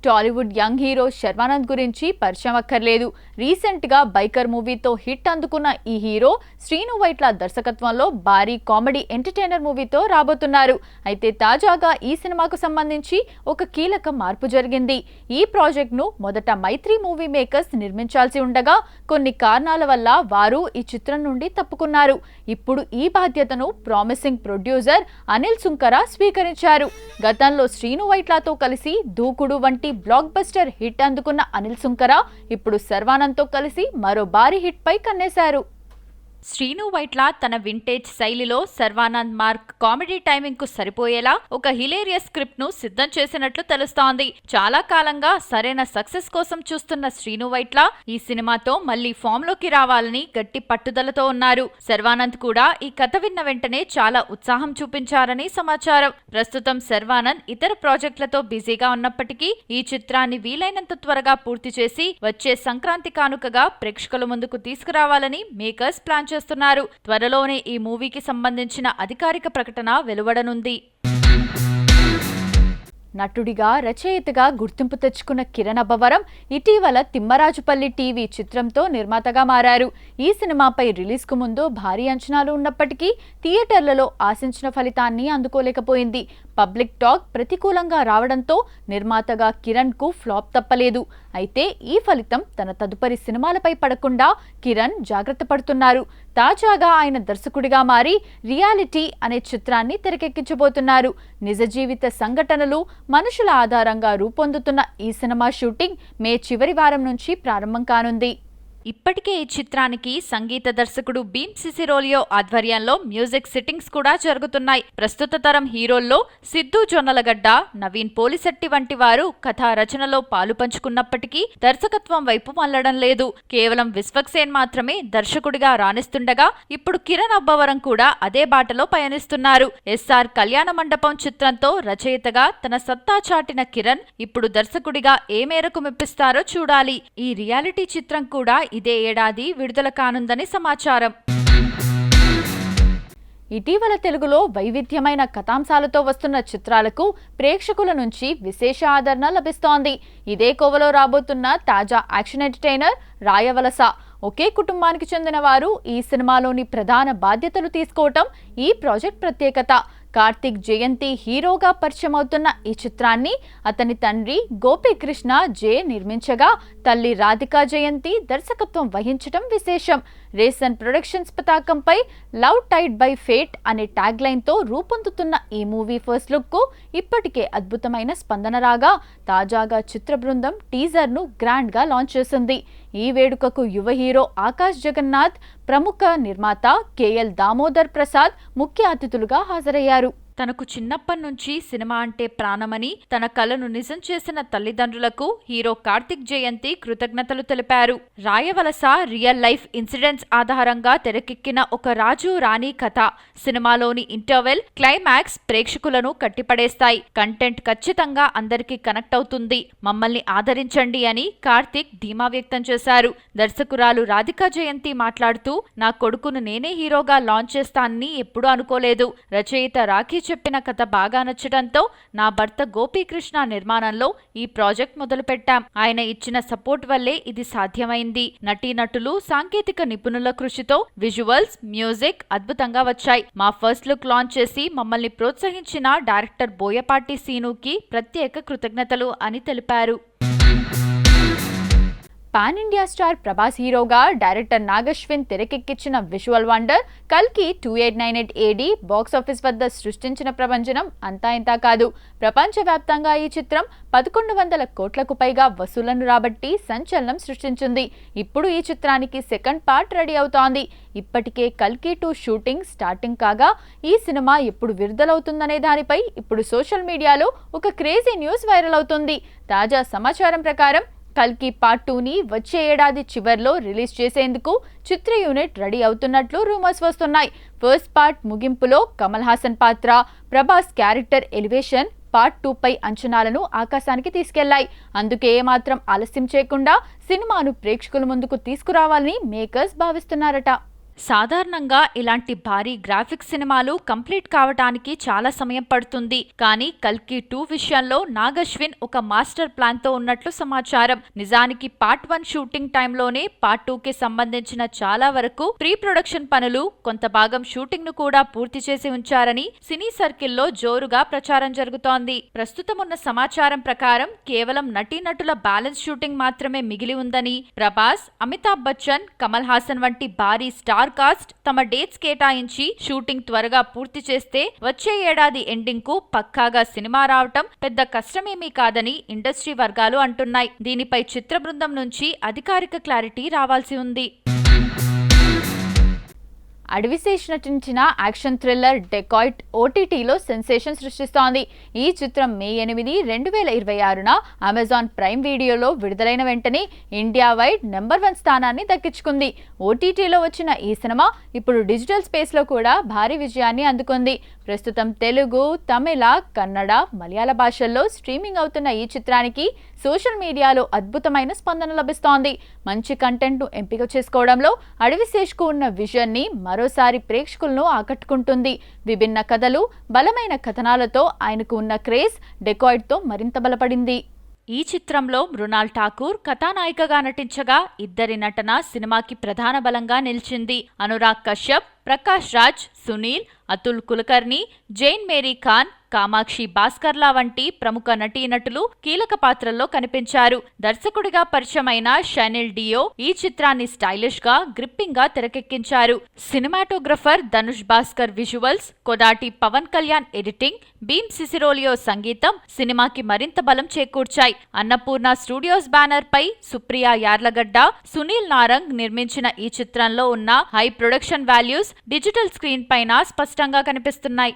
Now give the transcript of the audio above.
Tollywood young hero Sharwanand గురించి పరిచయం అక్కర్లేదు. రీసెంట్ గా బైకర్ మూవీతో హిట్ అందుకున్న ఈ హీరో శ్రీను వైట్ల దర్శకత్వంలో భారీ కామెడీ ఎంటర్టైనర్ మూవీతో రాబోతున్నారు. అయితే తాజాగా ఈ సినిమాకు సంబంధించి ఒక కీలక మార్పు జరిగింది. ఈ ప్రాజెక్ట్ ను మొదట మైత్రి మూవీ మేకర్స్ నిర్మించాల్సి ఉండగా కొన్ని కారణాల వల్ల వారు ఈ చిత్రం నుండి తప్పుకున్నారు. ఇప్పుడు ఈ బాధ్యతను ప్రామిసింగ్ ప్రొడ్యూసర్ అనిల్ సుంకర స్వీకరించారు. గతంలో శ్రీను వైట్లతో కలిసి దూకుడు వంటి బ్లాక్ బస్టర్ హిట్ అందుకున్న అనిల్ సుంకర ఇప్పుడు శర్వానంద్తో కలిసి మరో భారీ హిట్ పై కన్నేశారు. శ్రీను వైట్ల తన వింటేజ్ శైలిలో శర్వానంద్ మార్క్ కామెడీ టైమింగ్ కు సరిపోయేలా ఒక హిలేరియస్ స్క్రిప్ట్ ను సిద్ధం చేసినట్లు తెలుస్తోంది. చాలా కాలంగా సరైన సక్సెస్ కోసం చూస్తున్న శ్రీను వైట్ల ఈ సినిమాతో మళ్లీ ఫామ్ లోకి రావాలని గట్టి పట్టుదలతో ఉన్నారు. శర్వానంద్ కూడా ఈ కథ విన్న వెంటనే చాలా ఉత్సాహం చూపించారని సమాచారం. ప్రస్తుతం శర్వానంద్ ఇతర ప్రాజెక్టులతో బిజీగా ఉన్నప్పటికీ ఈ చిత్రాన్ని వీలైనంత త్వరగా పూర్తి చేసి వచ్చే సంక్రాంతి కానుకగా ప్రేక్షకుల ముందుకు తీసుకురావాలని మేకర్స్ ప్లాన్ చేస్తున్నారు. త్వరలోనే ఈ మూవీకి సంబంధించిన అధికారిక ప్రకటన వెలువడనుంది. నటుడిగా రచయితగా గుర్తింపు తెచ్చుకున్న కిరణ్ అబ్బవరం ఇటీవల తిమ్మరాజుపల్లి టీవీ చిత్రంతో నిర్మాతగా మారారు. ఈ సినిమాపై రిలీజ్ కు ముందు భారీ అంచనాలు ఉన్నప్పటికీ థియేటర్లలో ఆశించిన ఫలితాన్ని అందుకోలేకపోయింది. పబ్లిక్ టాక్ ప్రతికూలంగా రావడంతో నిర్మాతగా కిరణ్ కు ఫ్లాప్ తప్పలేదు. అయితే ఈ ఫలితం తన తదుపరి సినిమాలపై పడకుండా కిరణ్ జాగ్రత్త పడుతున్నారు. తాజాగా ఆయన దర్శకుడిగా మారి రియాలిటీ అనే చిత్రాన్ని తెరకెక్కించబోతున్నారు. నిజ జీవిత సంఘటనలు, మనుషుల ఆధారంగా రూపొందుతున్న ఈ సినిమా షూటింగ్ మే చివరి వారం నుంచి ప్రారంభం కానుంది. ఇప్పటికే ఈ చిత్రానికి సంగీత దర్శకుడు భీమ్ సిసిరోలియో ఆధ్వర్యంలో మ్యూజిక్ సిట్టింగ్స్ కూడా జరుగుతున్నాయి. ప్రస్తుత తరం హీరోల్లో సిద్ధు జొన్నలగడ్డ, నవీన్ పోలిశెట్టి వంటి వారు కథా రచనలో పాలు పంచుకున్నప్పటికీ దర్శకత్వం వైపు మళ్లడం లేదు. కేవలం విశ్వక్సేన్ మాత్రమే దర్శకుడిగా రాణిస్తుండగా ఇప్పుడు కిరణ్ అబ్బవరం కూడా అదే బాటలో పయనిస్తున్నారు. ఎస్ఆర్ కళ్యాణ మండపం చిత్రంతో రచయితగా తన సత్తా చాటిన కిరణ్ ఇప్పుడు దర్శకుడిగా ఏ మేరకు మెప్పిస్తారో చూడాలి. ఈ రియాలిటీ చిత్రం కూడా ఇదే ఏడాది విడుదల కానుందని సమాచారం. ఇటీవల తెలుగులో వైవిధ్యమైన కథాంశాలతో వస్తున్న చిత్రాలకు ప్రేక్షకుల నుంచి విశేష ఆదరణ లభిస్తోంది. ఇదే కోవలో రాబోతున్న తాజా యాక్షన్ ఎంటర్టైనర్ రాయవలస. ఒకే కుటుంబానికి చెందిన వారు ఈ సినిమాలోని ప్రధాన బాధ్యతలు తీసుకోవటం ఈ ప్రాజెక్ట్ ప్రత్యేకత. కార్తిక్ జయంతి హీరోగా పరిచయం అవుతున్న ఈ చిత్రాన్ని అతని తండ్రి గోపీకృష్ణ జే నిర్మించగా తల్లి రాధికా జయంతి దర్శకత్వం వహించడం విశేషం. రేసన్ ప్రొడక్షన్స్ పతాకంపై లవ్ టైడ్ బై ఫేట్ అనే ట్యాగ్ లైన్ తో రూపొందుతున్న ఈ మూవీ ఫస్ట్ లుక్ కు ఇప్పటికే అద్భుతమైన స్పందన రాగా తాజాగా చిత్ర బృందం టీజర్ ను గ్రాండ్ గా లాంచ్ చేసింది. ఈ వేడుకకు యువ హీరో ఆకాష్ జగన్నాథ్, ప్రముఖ నిర్మాత కేఎల్ దామోదర్ ప్రసాద్ ముఖ్య అతిథులుగా హాజరయ్యారు. తనకు చిన్నప్పటి నుంచి సినిమా అంటే ప్రాణమని తన కలను నిజం చేసిన తల్లిదండ్రులకు హీరో కార్తిక్ జయంతి కృతజ్ఞతలు తెలిపారు. రాయవలస రియల్ లైఫ్ ఇన్సిడెంట్స్ ఆధారంగా తెరకెక్కిన ఒక రాజు రాణి కథ. సినిమాలోని ఇంటర్వెల్, క్లైమాక్స్ ప్రేక్షకులను కట్టిపడేస్తాయి. కంటెంట్ ఖచ్చితంగా అందరికీ కనెక్ట్ అవుతుంది. మమ్మల్ని ఆదరించండి అని కార్తిక్ ధీమా వ్యక్తం చేశారు. దర్శకురాలు రాధికా జయంతి మాట్లాడుతూ, నా కొడుకును నేనే హీరోగా లాంచ్ చేస్తానని ఎప్పుడూ అనుకోలేదు. రచయిత రాఖీ చెప్పిన కథ బాగా నచ్చడంతో నా భర్త గోపీకృష్ణ నిర్మాణంలో ఈ ప్రాజెక్ట్ మొదలుపెట్టాం. ఆయన ఇచ్చిన సపోర్ట్ వల్లే ఇది సాధ్యమైంది. నటీనటులు, సాంకేతిక నిపుణుల కృషితో విజువల్స్, మ్యూజిక్ అద్భుతంగా వచ్చాయి. మా ఫస్ట్ లుక్ లాంచ్ చేసి మమ్మల్ని ప్రోత్సహించిన డైరెక్టర్ బోయపాటి సీనుకి ప్రత్యేక కృతజ్ఞతలు అని తెలిపారు. పాన్ ఇండియా స్టార్ ప్రభాస్ హీరోగా డైరెక్టర్ నాగశ్విన్ తెరకెక్కించిన విజువల్ వండర్ కల్కి 2898 AD బాక్సాఫీస్ వద్ద సృష్టించిన ప్రభంజనం అంతా ఇంతా కాదు. ప్రపంచవ్యాప్తంగా ఈ చిత్రం 1100 కోట్లకు పైగా వసూళ్లను రాబట్టి సంచలనం సృష్టించింది. ఇప్పుడు ఈ చిత్రానికి సెకండ్ పార్ట్ రెడీ అవుతోంది. ఇప్పటికే కల్కి 2 షూటింగ్ స్టార్టింగ్ కాగా ఈ సినిమా ఎప్పుడు విడుదలవుతుందనే దానిపై ఇప్పుడు సోషల్ మీడియాలో ఒక క్రేజీ న్యూస్ వైరల్ అవుతుంది. తాజా సమాచారం ప్రకారం కల్కి పార్ట్ 2ని వచ్చే ఏడాది చివర్లో రిలీజ్ చేసేందుకు చిత్ర యూనిట్ రెడీ అవుతున్నట్లు రూమర్స్ వస్తున్నాయి. ఫస్ట్ పార్ట్ ముగింపులో కమల్ హాసన్ పాత్ర, ప్రభాస్ క్యారెక్టర్ ఎలివేషన్ పార్ట్ 2 పై అంచనాలను ఆకాశానికి తీసుకెళ్లాయి. అందుకే ఏమాత్రం ఆలస్యం చేయకుండా సినిమాను ప్రేక్షకుల ముందుకు తీసుకురావాలని మేకర్స్ భావిస్తున్నారట. సాధారణంగా ఇలాంటి భారీ గ్రాఫిక్స్ సినిమాలు కంప్లీట్ కావడానికి చాలా సమయం పడుతుంది. కానీ కల్కి 2 విషయంలో నాగ్ అశ్విన్ ఒక మాస్టర్ ప్లాన్ తో ఉన్నట్లు సమాచారం. నిజానికి పార్ట్ 1 షూటింగ్ టైంలోనే పార్ట్ 2 కి సంబంధించిన చాలా వరకు ప్రీ ప్రొడక్షన్ పనులు, కొంత భాగం షూటింగ్ ను కూడా పూర్తి చేసి ఉంచారని సినీ సర్కిల్లో జోరుగా ప్రచారం జరుగుతోంది. ప్రస్తుతం ఉన్న సమాచారం ప్రకారం కేవలం నటీనటుల బ్యాలెన్స్ షూటింగ్ మాత్రమే మిగిలి ఉందని, ప్రభాస్, అమితాబ్ బచ్చన్, కమల్ హాసన్ వంటి భారీ స్టార్ కాస్ట్ తమ డేట్స్ కేటాయించి షూటింగ్ త్వరగా పూర్తి చేస్తే వచ్చే ఏడాది ఎండింగ్ కు పక్కాగా సినిమా రావటం పెద్ద కష్టమేమీ కాదని ఇండస్ట్రీ వర్గాలు అంటున్నాయి. దీనిపై చిత్ర బృందం నుంచి అధికారిక క్లారిటీ రావాల్సి ఉంది. అడవిశేష్ నటించిన యాక్షన్ థ్రిల్లర్ డెకాయిట్ ఓటీటీలో సెన్సేషన్ సృష్టిస్తోంది. ఈ చిత్రం మే 8, 2026న అమెజాన్ ప్రైమ్ వీడియోలో విడుదలైన వెంటనే ఇండియా వైడ్ నెంబర్ 1 స్థానాన్ని దక్కించుకుంది. ఓటీటీలో వచ్చిన ఈ సినిమా ఇప్పుడు డిజిటల్ స్పేస్లో కూడా భారీ విజయాన్ని అందుకుంది. ప్రస్తుతం తెలుగు, తమిళ, కన్నడ, మలయాళ భాషల్లో స్ట్రీమింగ్ అవుతున్న ఈ చిత్రానికి సోషల్ మీడియాలో అద్భుతమైన స్పందన లభిస్తోంది. మంచి కంటెంట్ను ఎంపిక చేసుకోవడంలో అడవిశేష్కు ఉన్న విజన్ని మరోసారి ప్రేక్షకులను ఆకట్టుకుంటుంది. విభిన్న కథలు, బలమైన కథనాలతో ఆయనకు ఉన్న క్రేజ్ డెకాయిడ్తో మరింత బలపడింది. ఈ చిత్రంలో మృణాల్ ఠాకూర్ కథానాయికగా నటించగా ఇద్దరి నటన సినిమాకి ప్రధాన బలంగా నిలిచింది. అనురాగ్ కశ్యప్, ప్రకాష్ రాజ్, సునీల్, అతుల్ కులకర్ణి, జైన్ మేరీ ఖాన్, కామాక్షి భాస్కర్లా వంటి ప్రముఖ నటీనటులు కీలక పాత్రల్లో కనిపించారు. దర్శకుడిగా పరిచయమైన షనిల్ డియో ఈ చిత్రాన్ని స్టైలిష్ గా, గ్రిప్పింగ్ గా తెరకెక్కించారు. Cinematographer Dhanush Bhaskar visuals, Kodati Pawan Kalyan editing, Bheem Ceciroleo సంగీతం సినిమాకి మరింత బలం చేకూర్చాయి. అన్నపూర్ణ స్టూడియోస్ బ్యానర్ పై సుప్రియా యార్లగడ్డ, సునీల్ నారంగ్ నిర్మించిన ఈ చిత్రంలో ఉన్న high production values digital screen పైన స్పష్టంగా కనిపిస్తున్నాయి.